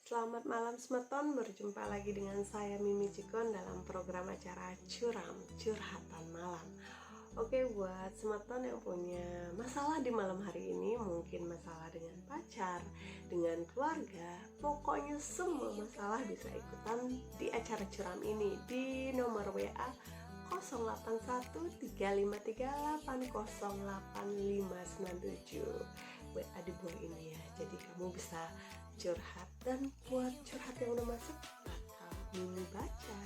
Selamat malam Semeton, berjumpa lagi dengan saya Mimi Cikon dalam program acara Curam Curhatan Malam. Oke, buat Semeton yang punya masalah di malam hari ini, mungkin masalah dengan pacar, dengan keluarga, pokoknya semua masalah bisa ikutan di acara Curam ini di nomor WA 081353808597. WA di bawah ini ya. Jadi kamu bisa curhat, dan buat curhat yang udah masuk bakal Mimi baca.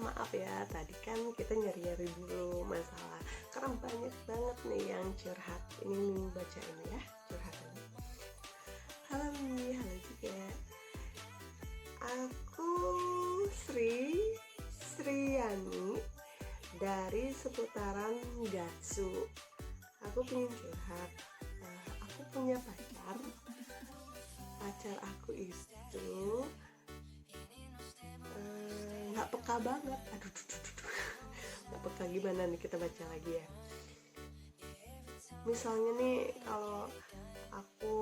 Maaf ya, tadi kan kita nyari-nyari dulu masalah karena banyak banget nih yang curhat. Ini Mimi baca ini ya curhatannya. Halo Mimi, halo juga. Aku Sriani dari seputaran Gatsu. Aku pengen curhat. Aku punya pacar aku itu nggak peka banget. Nggak peka gimana nih, kita baca lagi ya. Misalnya nih, kalau aku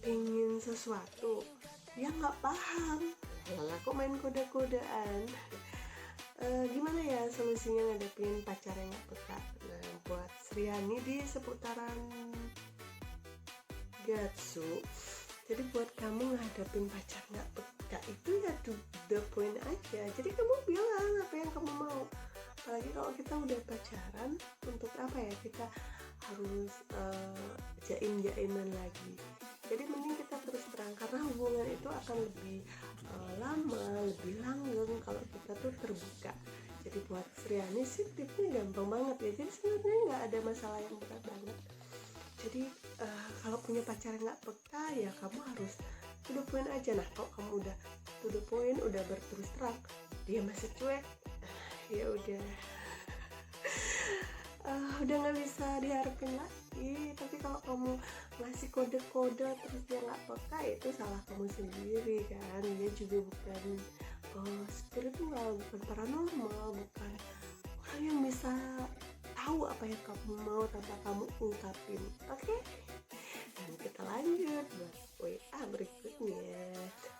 pengen sesuatu, dia nggak paham, malah aku main kode-kodean. Gimana ya solusinya ngadepin pacar yang nggak peka? Nah, buat Sriani di seputaran Gatsu, jadi buat kamu ngadepin pacar nggak peka itu ya to the point aja. Jadi kamu bilang apa yang kamu mau. Apalagi kalau kita udah pacaran, untuk apa ya kita harus jaim-jaiman lagi. Jadi mending kita terus terang, karena hubungan itu akan lebih lama, lebih langgeng kalau kita tuh terbuka. Jadi buat Sriani sih tipnya gampang banget ya. Jadi sebenarnya nggak ada masalah yang berat banget. Jadi kalau punya pacar yang nggak peka ya kamu harus to the point aja. Nah, kalau kamu udah to the point, udah berterus terang, dia masih cuek, ya udah udah nggak bisa diharapin lagi. Tapi kalau kamu ngasih kode-kode terus dia nggak peka, itu salah kamu sendiri kan. Dia juga bukan spiritual, bukan paranormal, bukan orang yang bisa tahu apa yang kamu mau tanpa kamu ungkapin. Oke? Dan kita lanjut buat WA berikutnya.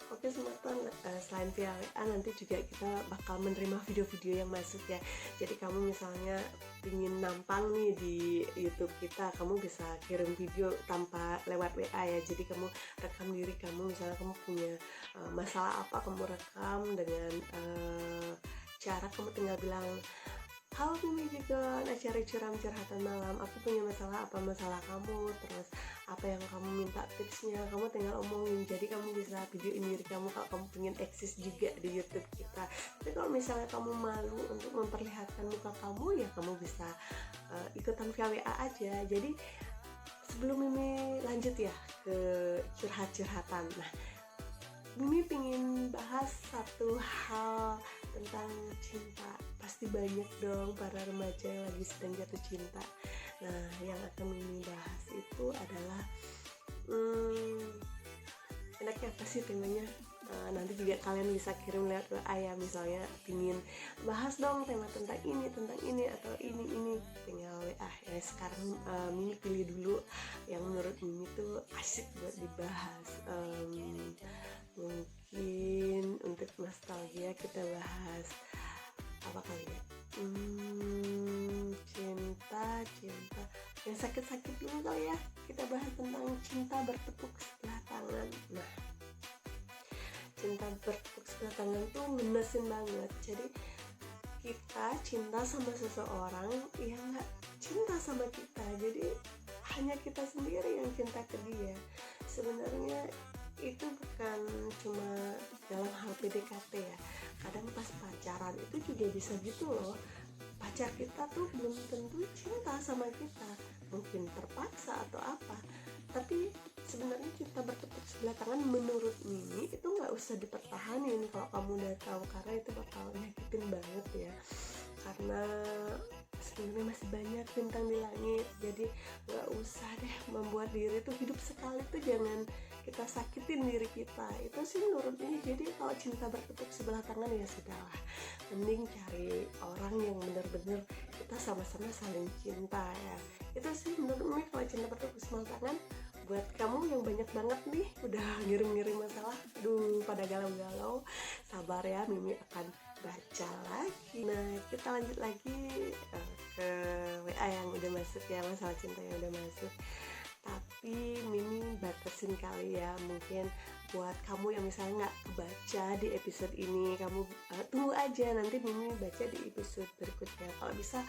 Oke Semeton, selain via WA nanti juga kita bakal menerima video-video yang masuk ya. Jadi kamu misalnya ingin nampang nih di YouTube kita, kamu bisa kirim video tanpa lewat WA ya. Jadi kamu rekam diri kamu, misalnya kamu punya masalah apa, kamu rekam dengan cara kamu tinggal bilang, halo Mimi juga, acara Curam Curhatan Malam, aku punya masalah apa, masalah kamu, terus apa yang kamu minta tipsnya, kamu tinggal omongin. Jadi kamu bisa videoin diri kamu kalau kamu pengen eksis juga di YouTube kita. Tapi kalau misalnya kamu malu untuk memperlihatkan muka kamu, ya kamu bisa ikutan via WA aja. Jadi sebelum Mimi lanjut ya ke curhat-curhatan, nah Mimi pengen bahas satu hal tentang cinta. Pasti banyak dong para remaja yang lagi sedang jatuh cinta. Nah, yang akan Mimi bahas itu adalah enaknya apa sih temanya? Nanti juga kalian bisa kirim lewat WA ya. Misalnya pingin bahas dong tema tentang ini atau ini, tinggal WA ya. Sekarang Mimi pilih dulu yang menurut Mimi tuh asik buat dibahas. Mungkin untuk nostalgia kita bahas apa kali ya, cinta yang sakit-sakit dulu kali ya. Kita bahas tentang cinta bertepuk sebelah tangan. Nah, cinta bertepuk sebelah tangan tuh ngenesin banget. Jadi kita cinta sama seseorang yang gak cinta sama kita, jadi hanya kita sendiri yang cinta ke dia. Sebenarnya itu bukan cuma dalam hal PDKT ya, kadang pas pacaran itu juga bisa gitu loh. Pacar kita tuh belum tentu cinta sama kita, mungkin terpaksa atau apa. Tapi sebenarnya cinta bertepuk sebelah tangan menurut Mimi itu nggak usah dipertahanin kalau kamu udah tahu, karena itu bakal nyakitin banget ya. Karena sebenarnya masih banyak bintang di langit, jadi nggak usah deh membuat diri tuh hidup sekali tuh, jangan kita sakitin diri kita. Itu sih menurut ini. Jadi kalau cinta bertepuk sebelah tangan ya sudahlah, mending cari orang yang benar-benar kita sama-sama saling cinta ya. Itu sih menurut ini. Kalau cinta bertepuk sebelah tangan buat kamu yang banyak banget nih udah ngirim-ngirim masalah, aduh pada galau-galau, sabar ya, Mimi akan baca lagi. Nah, kita lanjut lagi ke WA yang udah masuk ya, masalah cinta yang udah masuk. Tapi Mimi batasin kali ya, mungkin buat kamu yang misalnya nggak kebaca di episode ini, kamu tunggu aja, nanti Mimi baca di episode berikutnya. Kalau bisa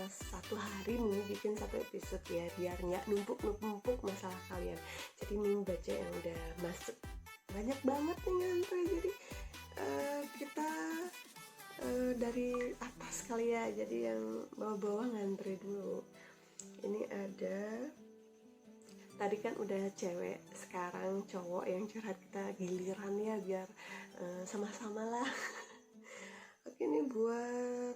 satu hari Mimi bikin satu episode ya, biar nggak numpuk masalah kalian. Jadi Mimi baca yang udah masuk, banyak banget nih ngantri. Jadi kita dari atas kali ya, jadi yang bawah-bawah ngantri dulu. Ini ada, tadi kan udah cewek, sekarang cowok yang curhat, kita giliran ya, biar sama-sama lah. Oke, ini buat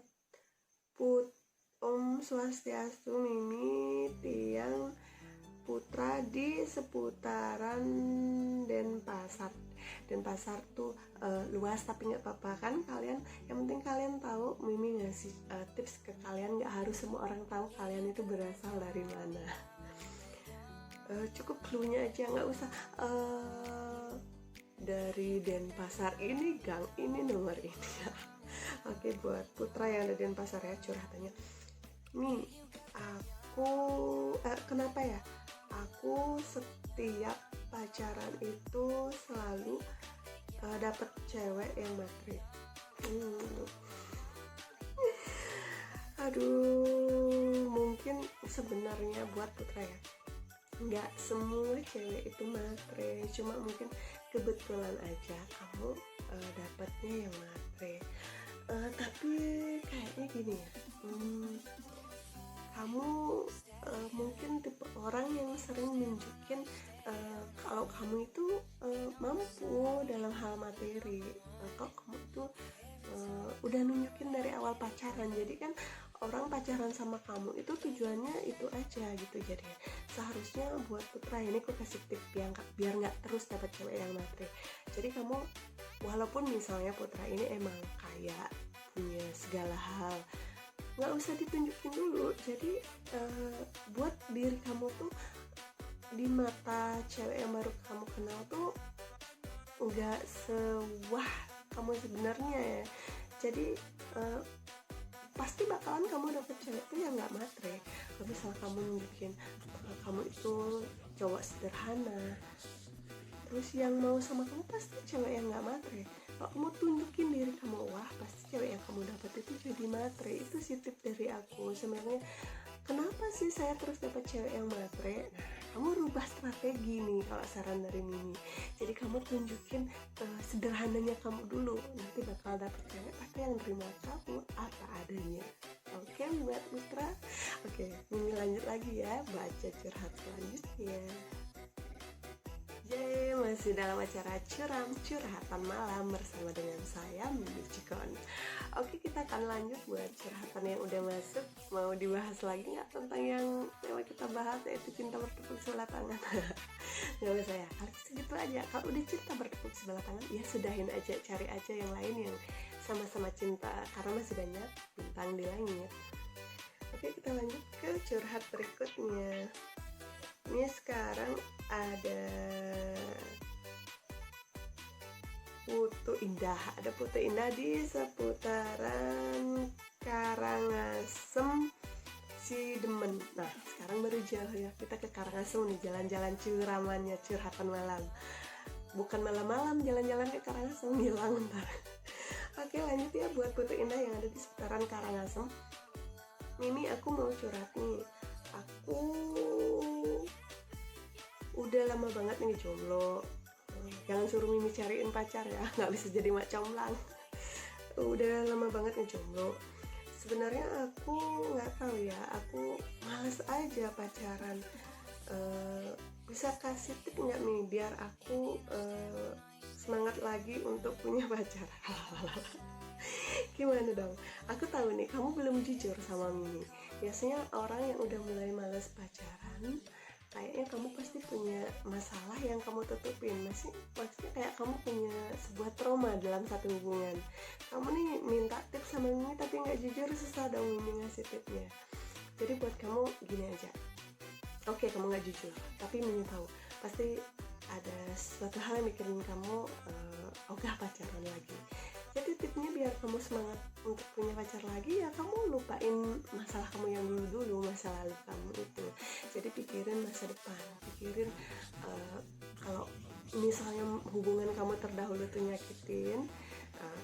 Om Swastiastu, Mimi, Tiang, Putra di seputaran Denpasar. Denpasar tuh luas tapi nggak apa-apa kan kalian, yang penting kalian tahu. Mimi ngasih tips ke kalian, nggak harus semua orang tahu kalian itu berasal dari mana. Cukup cluenya aja, nggak usah dari Denpasar ini, gang ini, nomor ini ya. Oke, buat Putra yang ada di Denpasar ya, curhatannya. Nih, aku kenapa ya, aku setiap pacaran itu selalu dapet cewek yang matre. Aduh, mungkin sebenarnya buat Putra ya, nggak semua cewek itu matre, cuma mungkin kebetulan aja kamu dapatnya yang matre. Tapi kayaknya gini ya, kamu mungkin tipe orang yang sering nunjukin kalau kamu itu mampu dalam hal materi. Kalau kamu itu udah nunjukin dari awal pacaran, jadi kan orang pacaran sama kamu itu tujuannya itu aja gitu. Jadi seharusnya buat Putra ini aku kasih tip biar nggak terus dapat cewek yang matre. Jadi kamu, walaupun misalnya Putra ini emang kaya, punya segala hal, nggak usah ditunjukin dulu. Jadi buat diri kamu tuh di mata cewek yang baru kamu kenal tuh nggak sewah kamu sebenarnya ya. Jadi pasti bakalan kamu dapet cewek tuh yang nggak matre. Kalau misal kamu nunjukin kamu itu cowok sederhana, terus yang mau sama kamu pasti cewek yang nggak matre. Kalau kamu tunjukin diri kamu, wah pasti cewek yang kamu dapat itu jadi matre. Itu sih tip dari aku sebenarnya. Kenapa sih saya terus dapat cewek yang matre? Nah, kamu rubah strategi nih kalau saran dari Mimi. Jadi kamu tunjukin sederhananya kamu dulu, nanti bakal dapet cewek pasti yang terima kamu apa adanya. Oke, buat Putra. Oke, Mimi lanjut lagi ya, baca curhat selanjutnya. Yeay, masih dalam acara curhatan malam bersama dengan saya, Mimi Cikon. Oke, kita akan lanjut buat curhatan yang udah masuk. Mau dibahas lagi nggak tentang yang kita bahas, yaitu cinta bertepuk sebelah tangan? Nggak usah ya, kali segitu aja. Kalau udah cinta bertepuk sebelah tangan, ya sudahin aja, cari aja yang lain yang sama-sama cinta, karena masih banyak bintang di langit. Oke, kita lanjut ke curhat berikutnya. Ini sekarang ada Putu Indah. Ada Putu Indah di seputaran Karangasem, Sidemen. Nah, sekarang baru jauh ya, kita ke Karangasem nih, jalan-jalan curamannya, curhatan malam. Bukan malam-malam, jalan-jalan ke Karangasem, hilang ntar. Oke, lanjut ya buat Putu Indah yang ada di seputaran Karangasem. Mimi, aku mau curhat nih. Aku udah lama banget nih jomblo. Jangan suruh Mimi cariin pacar ya, nggak bisa jadi mak comblang. Udah lama banget nih jomblo. Sebenarnya aku nggak tahu ya, aku males aja pacaran. Bisa kasih tip nggak nih biar aku semangat lagi untuk punya pacar? Gimana dong? Aku tahu nih kamu belum jujur sama Mimi. Biasanya orang yang udah mulai males pacaran, kayaknya kamu pasti punya masalah yang kamu tutupin. Maksudnya kayak kamu punya sebuah trauma dalam satu hubungan. Kamu nih minta tips sama Mimi tapi nggak jujur, susah dong Mimi ngasih tipnya. Jadi buat kamu gini aja, Oke, kamu nggak jujur, tapi Mimi tahu pasti ada suatu hal yang bikin kamu ogah pacaran lagi. Jadi tipsnya biar kamu semangat untuk punya pacar lagi, ya kamu lupain masalah kamu yang dulu-dulu, masa lalu kamu itu. Jadi pikirin masa depan, pikirin kalau misalnya hubungan kamu terdahulu tuh nyakitin,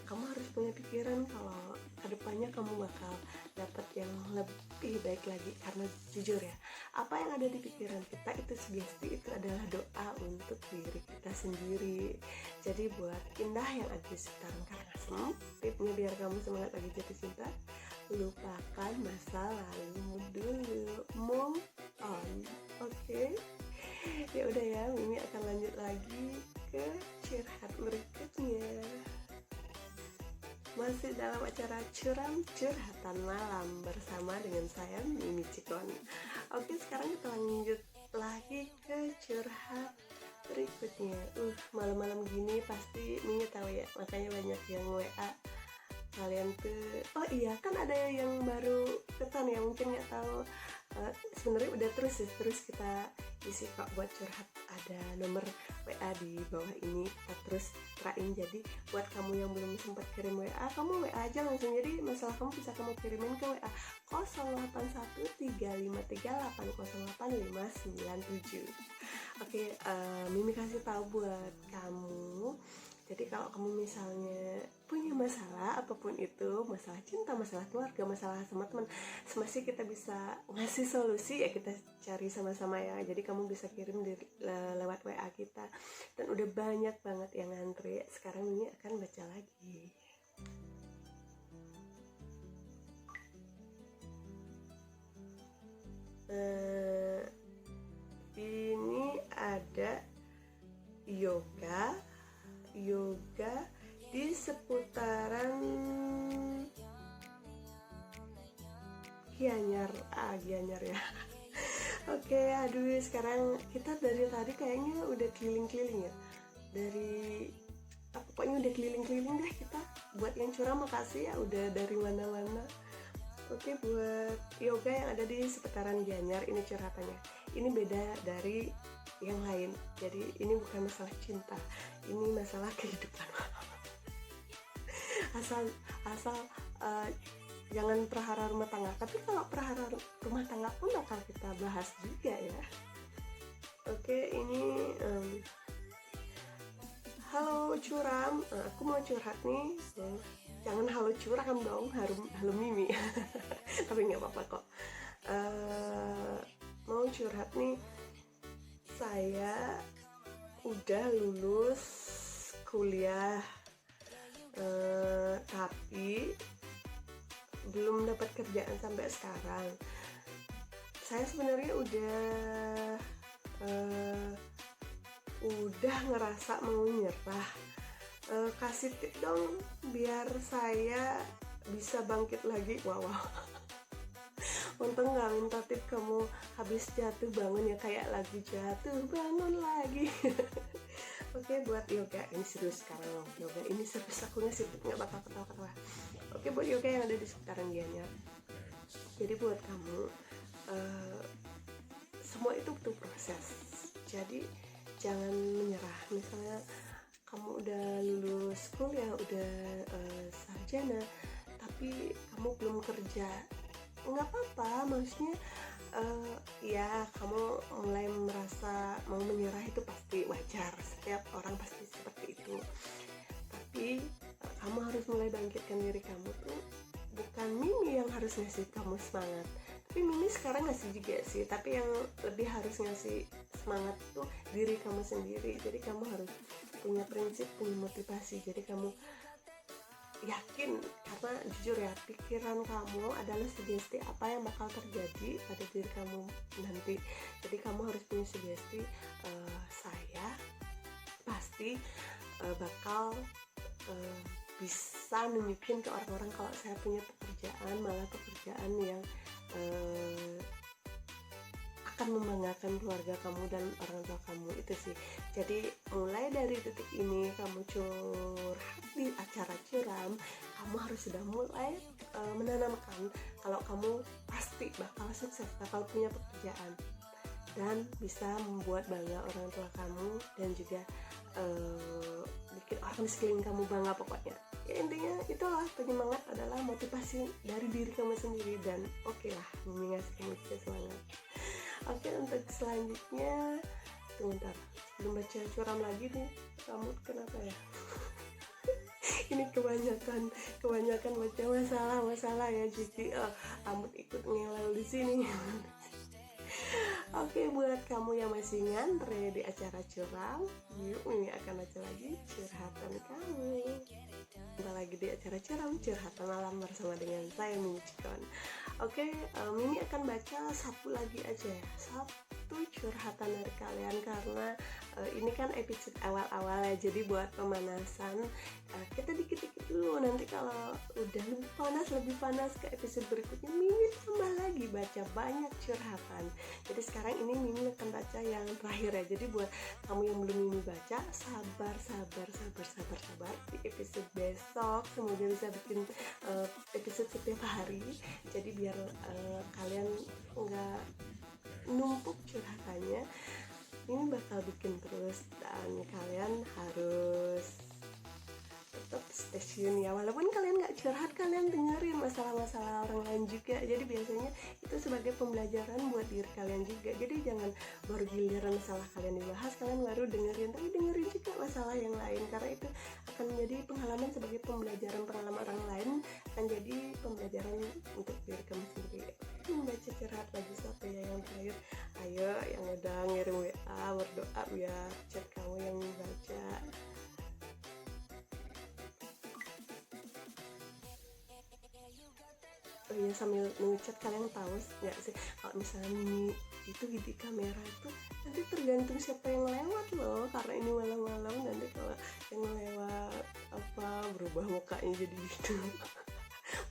kamu harus punya pikiran kalau kedepannya kamu bakal dapat yang lebih baik lagi. Karena jujur ya, apa yang ada di pikiran kita itu sugesti, itu adalah doa untuk diri kita sendiri. Jadi buat indah yang ada di sekitaran Karangasem, tipnya biar kamu semangat lagi jatuh cinta, lupakan masa lalu dulu, move on. Oke? Ya udah ya, Mimi akan lanjut lagi ke curhat berikutnya. Masih dalam acara Curam Curhatan Malam bersama dengan saya, Mimi Cikon. Oke, sekarang kita lanjut lagi ke curhat berikutnya. Malam-malam gini pasti Mimi tahu ya, makanya banyak yang WA kalian tuh. Oh iya, kan ada yang baru ketan ya, mungkin nggak tahu. Sebenarnya udah terus kita isi kok buat curhat, ada nomor WA di bawah ini, kita terus terain. Jadi buat kamu yang belum sempat kirim WA, kamu WA aja langsung. Jadi masalah kamu bisa kamu kirimin ke WA 081353808597. Oke, Mimi kasih tahu buat kamu. Jadi kalau kamu misalnya punya masalah apapun itu, masalah cinta, masalah keluarga, masalah sama teman, semasa kita bisa ngasih solusi ya kita cari sama-sama ya. Jadi kamu bisa kirim lewat WA kita, dan udah banyak banget yang ngantri. Sekarang ini akan baca lagi. Ini ada yoga di seputaran Gianyar ya. Oke, aduh, sekarang kita dari tadi kayaknya udah keliling-keliling ya, pokoknya udah keliling-keliling deh kita. Buat yang curang makasih ya, udah dari mana-mana. Oke, buat yoga yang ada di seputaran Gianyar, ini curhatannya. Ini beda dari yang lain. Jadi ini bukan masalah cinta, ini masalah kehidupan. asal jangan prahara rumah tangga. Tapi kalau prahara rumah tangga pun bakal kita bahas juga ya. Oke, ini halo curam, aku mau curhat nih. Jangan halo curam dong, halo Mimi. Tapi nggak apa-apa kok. Mau curhat nih, saya udah lulus kuliah, tapi belum dapat kerjaan sampai sekarang. Saya sebenarnya udah ngerasa mau nyerah. Kasih tip dong biar saya bisa bangkit lagi. Wow. Untung gak minta tip kamu habis jatuh bangun ya, kayak lagi jatuh bangun lagi. Oke, buat yoga, ini serius sekarang loh. Yoga ini serius, aku ngasih tip, gak bakal ketawa-ketawa. Oke, buat yoga yang ada di sekitaran Gianyar. Jadi buat kamu, semua itu butuh proses. Jadi jangan menyerah. Misalnya kamu udah lulus kuliah, udah sarjana, tapi kamu belum kerja, nggak apa-apa. Maksudnya ya kamu mulai merasa mau menyerah itu pasti wajar, setiap orang pasti seperti itu. Tapi kamu harus mulai bangkitkan diri kamu tuh. Bukan Mimi yang harus ngasih kamu semangat, tapi Mimi sekarang ngasih juga sih, tapi yang lebih harus ngasih semangat tuh diri kamu sendiri. Jadi kamu harus punya prinsip, punya motivasi. Jadi kamu yakin, karena jujur ya, pikiran kamu adalah sugesti apa yang bakal terjadi pada diri kamu nanti. Jadi kamu harus punya sugesti, saya pasti bakal bisa nunjukin ke orang-orang kalau saya punya pekerjaan, malah pekerjaan yang akan membanggakan keluarga kamu dan orang tua kamu. Itu sih. Jadi mulai dari detik ini kamu curhat di acara curam, kamu harus sudah mulai menanamkan kalau kamu pasti bakal sukses, bakal punya pekerjaan. dan bisa membuat bangga orang tua kamu dan juga bikin orang di sekeliling kamu bangga pokoknya. Ya intinya itulah, penyemangat adalah motivasi dari diri kamu sendiri, dan oke lah Mimi ngasih kamu juga semangat. Oke, untuk selanjutnya sebentar belum baca curam lagi nih, kamu kenapa ya? Ini kebanyakan baca masalah ya, jadi Amut ikut ngelal di sini. Oke, buat kamu yang masih ngantre di acara curang, yuk Mimi akan baca lagi curhatan kamu. Kita lagi di acara curhatan malam bersama dengan saya Mimi Cikon. Oke, Mimi akan baca satu lagi aja ya, satu curhatan dari kalian, karena ini kan episode awal-awal ya, jadi buat pemanasan kita dikit-dikit dulu, nanti kalau udah lebih panas ke episode berikutnya Mimi tambah lagi baca banyak curhatan. Jadi sekarang ini Mimi akan baca yang terakhir ya, jadi buat kamu yang belum Mimi baca, sabar di episode besok, semoga bisa bikin episode setiap hari, jadi biar kalian nggak numpuk curhatannya. Ini bakal bikin terus dan kalian harus tetap stay tune ya, walaupun kalian nggak curhat, kalian dengerin masalah-masalah orang lain juga, jadi biasanya itu sebagai pembelajaran buat diri kalian juga. Jadi jangan baru giliran masalah kalian dibahas kalian baru dengerin, tapi dengerin juga masalah yang lain, karena itu akan menjadi pengalaman sebagai pembelajaran orang lain, akan jadi pembelajaran untuk diri kamu sendiri. Membaca curhat lagi satu ya, yang terakhir. Ayo yang udah ngirim WA berdoa biar chat kamu yang baca. Oh iya, sambil ngecat, kalian tahu nggak sih kalau misalnya Mimi itu di kamera itu nanti tergantung siapa yang lewat loh, karena ini malam-malam, nanti kalau yang lewat berubah mukanya jadi gitu.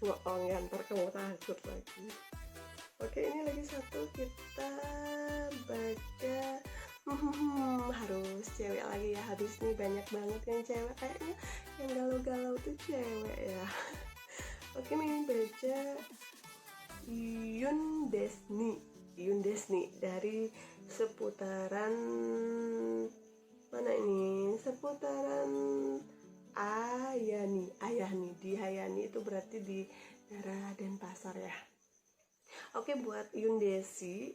Bohong ya, ntar kamu takut lagi. Oke, ini lagi satu, kita baca harus cewek lagi ya, habis nih banyak banget yang cewek, kayaknya yang galau-galau tuh cewek ya. Oke, Mimi baca Yun Desni dari seputaran mana ini? Seputaran Ayahni di Hayani, itu berarti di daerah Denpasar ya. Oke, buat Yun Desi,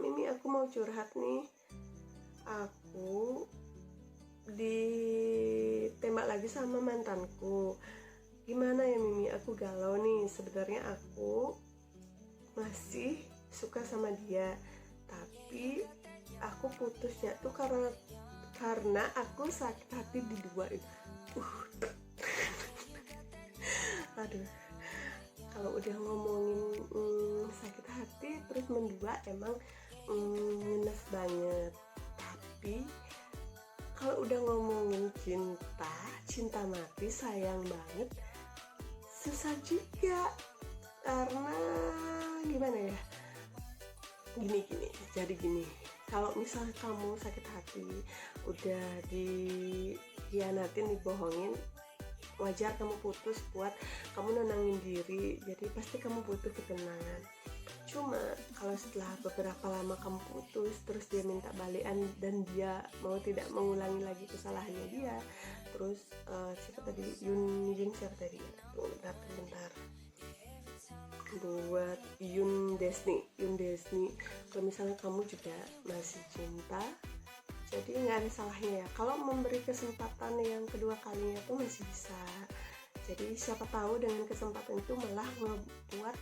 Mimi aku mau curhat nih. Aku ditembak lagi sama mantanku. Gimana ya Mimi, aku galau nih. Sebenarnya aku masih suka sama dia, tapi aku putusnya tuh karena aku sakit hati diduain. Aduh, kalau udah ngomongin sakit hati terus mendua emang ngenes banget. Tapi kalau udah ngomongin cinta mati, sayang banget, susah juga, karena gimana ya, gini, kalau misalnya kamu sakit hati, udah dikhianatin, dibohongin, wajar kamu putus buat kamu nenangin diri, jadi pasti kamu butuh ketenangan. Cuma kalau setelah beberapa lama kamu putus, terus dia minta balikan dan dia mau tidak mengulangi lagi kesalahannya dia, terus siapa tadi, Yun siapa tadi, bentar, buat Yun Desni, kalau misalnya kamu juga masih cinta, jadi nggak ada salahnya ya kalau memberi kesempatan yang kedua kalinya tuh masih bisa. Jadi siapa tahu dengan kesempatan itu malah membuat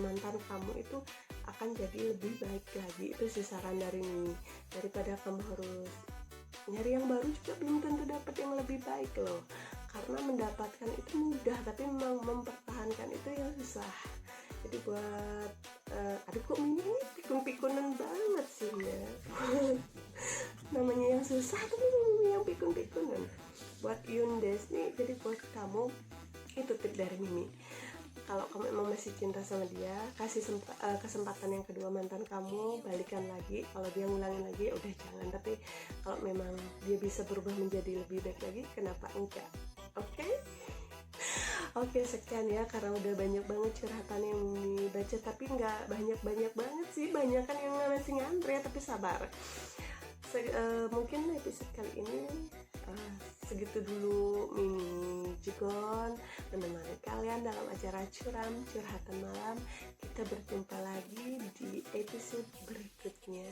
mantan kamu itu akan jadi lebih baik lagi. Itu sih saran dari Mimi, daripada kamu harus nyari yang baru juga belum tentu dapat yang lebih baik loh, karena mendapatkan itu mudah, tapi memang mempertahankan itu yang susah. Jadi buat aduh kok Mimi ini pikun-pikunan banget sih ya. Namanya yang susah tapi Mimi yang pikun-pikunan. Buat Yun Desni, jadi buat kamu itu tip dari Mimi, kalau kamu emang masih cinta sama dia, kasih kesempatan yang kedua mantan kamu, balikan lagi. Kalau dia ngulangin lagi ya udah jangan, tapi kalau memang dia bisa berubah menjadi lebih baik lagi, kenapa enggak? Oke? Oke, sekian ya, karena udah banyak banget curhatan yang Mimi baca, tapi nggak banyak-banyak banget sih, banyak kan yang masih ngantri ya, tapi sabar. Mungkin episode kali ini eh, segitu dulu. Mimi Jigon menemani kalian dalam acara Curam Curhatan Malam. Kita berjumpa lagi di episode berikutnya.